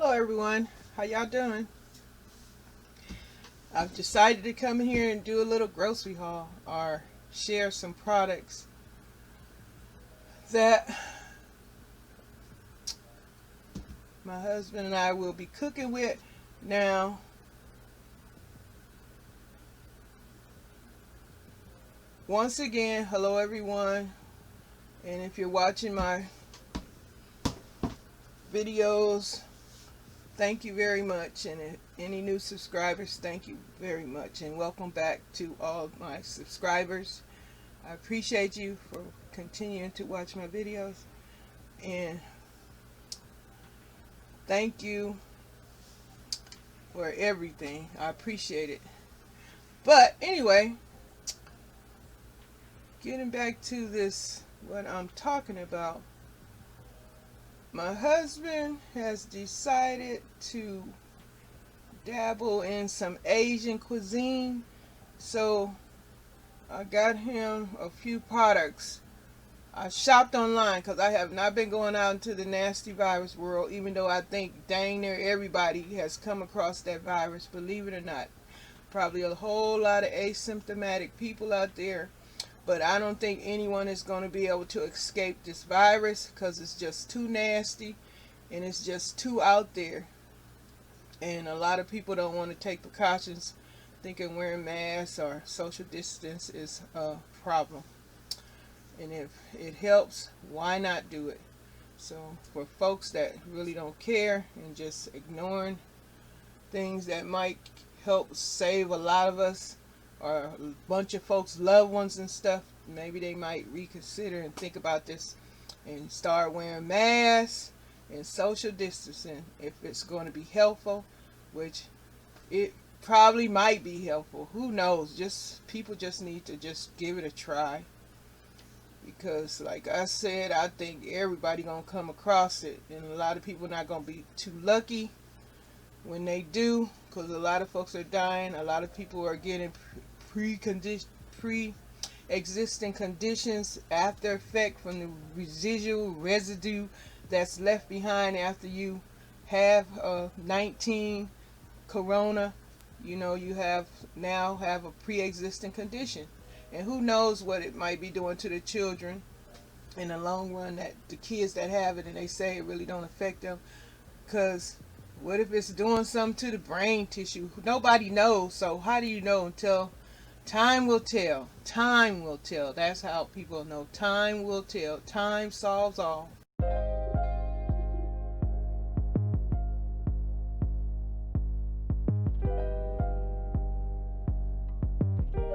Hello everyone, how y'all doing? I've decided to come here and do a little grocery haul or share some products that my husband and I will be cooking with. Now, once again, hello everyone, and if you're watching my videos, thank you very much, and any new subscribers, thank you very much, and welcome back to all my subscribers. I appreciate you for continuing to watch my videos, and thank you for everything. I appreciate it. But anyway, getting back to this, what I'm talking about, my husband has decided to dabble in some Asian cuisine, so I got him a few products. I shopped online because I have not been going out into the nasty virus world, even though I think dang near everybody has come across that virus, believe it or not. Probably a whole lot of asymptomatic people out there, but I don't think anyone is going to be able to escape this virus because it's just too nasty and it's just too out there. And a lot of people don't want to take precautions, thinking wearing masks or social distance is a problem. And if it helps, why not do it? So for folks that really don't care and just ignoring things that might help save a lot of us or a bunch of folks, loved ones and stuff, maybe they might reconsider and think about this and start wearing masks and social distancing if it's going to be helpful, which it probably might be helpful. Who knows? Just people just need to just give it a try. Because like I said, I think everybody gonna come across it, and a lot of people not gonna be too lucky when they do, because a lot of folks are dying. A lot of people are getting pre-existing conditions, after effect from the residue that's left behind after you have 19 corona. You know, you now have a pre-existing condition. And who knows what it might be doing to the children in the long run, that the kids that have it and they say it really don't affect them. Because what if it's doing something to the brain tissue? Nobody knows. So how do you know until time will tell? Time will tell. That's how people know. Time will tell. Time solves all.